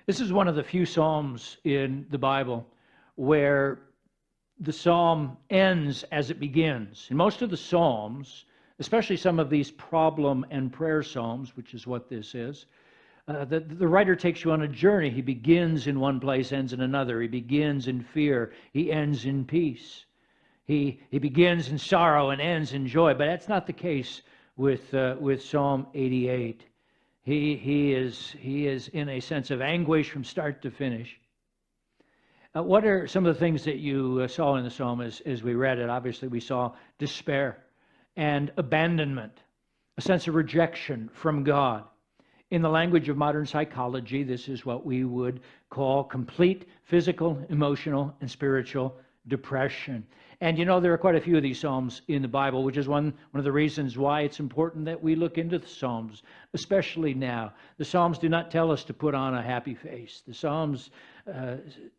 This is one of the few Psalms in the Bible where the Psalm ends as it begins. In most of the Psalms, especially some of these problem and prayer Psalms, which is what this is, the writer takes you on a journey. He begins in one place, ends in another. He begins in fear. He ends in peace. He begins in sorrow and ends in joy. But that's not the case with Psalm 88. He is in a sense of anguish from start to finish. What are some of the things that you saw in the psalm as we read it? Obviously, we saw despair and abandonment, a sense of rejection from God. In the language of modern psychology, this is what we would call complete physical, emotional, and spiritual depression. And you know, there are quite a few of these Psalms in the Bible, which is one of the reasons why it's important that we look into the Psalms, especially now. The Psalms do not tell us to put on a happy face. The Psalms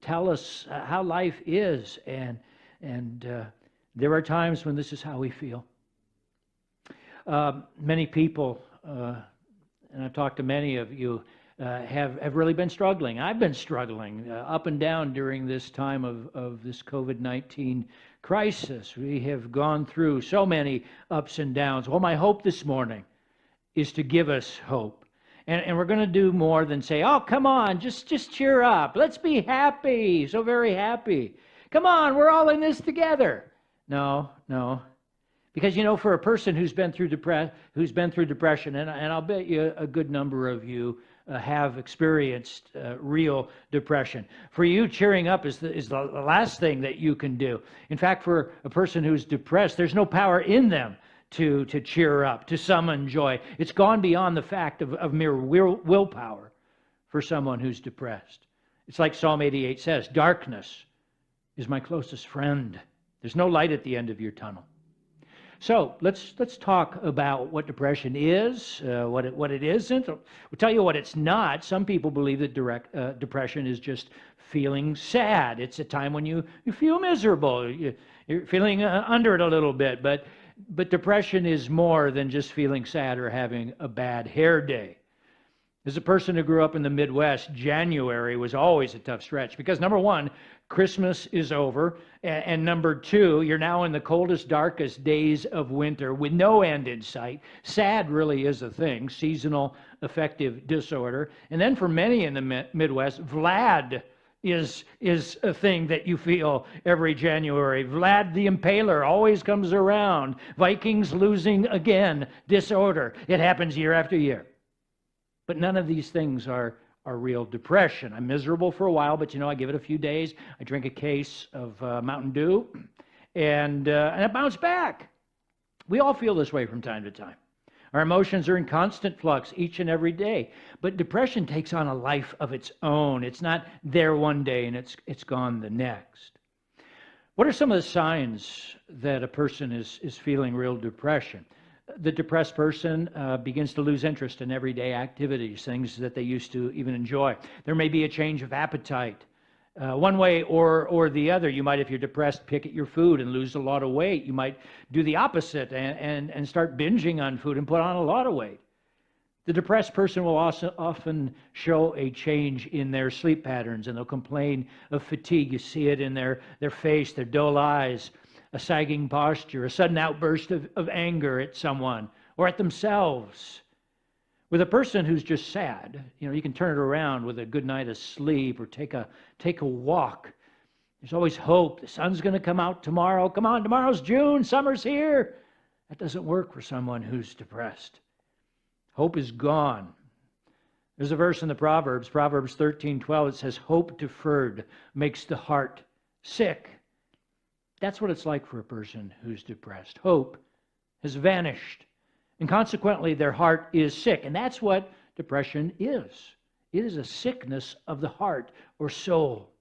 tell us how life is, and there are times when this is how we feel. Many people, and I've talked to many of you, have really been struggling. I've been struggling up and down during this time of this COVID-19 crisis. We have gone through so many ups and downs. Well, my hope this morning is to give us hope. And we're going to do more than say, oh, come on, just cheer up. Let's be happy, so very happy. Come on, we're all in this together. No. Because, you know, for a person who's been through depression, and I'll bet you a good number of you have experienced real depression. For you, cheering up is the last thing that you can do. In fact, for a person who's depressed, there's no power in them to cheer up, to summon joy. It's gone beyond the fact of mere willpower for someone who's depressed. It's like Psalm 88 says, darkness is my closest friend. There's no light at the end of your tunnel. So let's talk about what depression is, what it isn't. We'll tell you what it's not. Some people believe that depression is just feeling sad. It's a time when you feel miserable. You're feeling under it a little bit. But depression is more than just feeling sad or having a bad hair day. As a person who grew up in the Midwest, January was always a tough stretch because, number one, Christmas is over, and number two, you're now in the coldest, darkest days of winter with no end in sight. Sad really is a thing, seasonal affective disorder. And then for many in the Midwest, Vlad is a thing that you feel every January. Vlad the Impaler always comes around. Vikings losing again, disorder. It happens year after year. But none of these things are real depression. I'm miserable for a while, but you know, I give it a few days. I drink a case of Mountain Dew, and I bounce back. We all feel this way from time to time. Our emotions are in constant flux each and every day. But depression takes on a life of its own. It's not there one day and it's gone the next. What are some of the signs that a person is feeling real depression? The depressed person begins to lose interest in everyday activities, things that they used to even enjoy. There may be a change of appetite. One way or the other, you might, if you're depressed, pick at your food and lose a lot of weight. You might do the opposite and start binging on food and put on a lot of weight. The depressed person will also often show a change in their sleep patterns, and they'll complain of fatigue. You see it in their face, their dull eyes, a sagging posture, a sudden outburst of anger at someone or at themselves. With a person who's just sad, you know, you can turn it around with a good night of sleep or take a walk. There's always hope. The sun's going to come out tomorrow. Come on, tomorrow's June. Summer's here. That doesn't work for someone who's depressed. Hope is gone. There's a verse in the Proverbs 13:12. It says, hope deferred makes the heart sick. That's what it's like for a person who's depressed. Hope has vanished. And consequently, their heart is sick. And that's what depression is. It is a sickness of the heart or soul.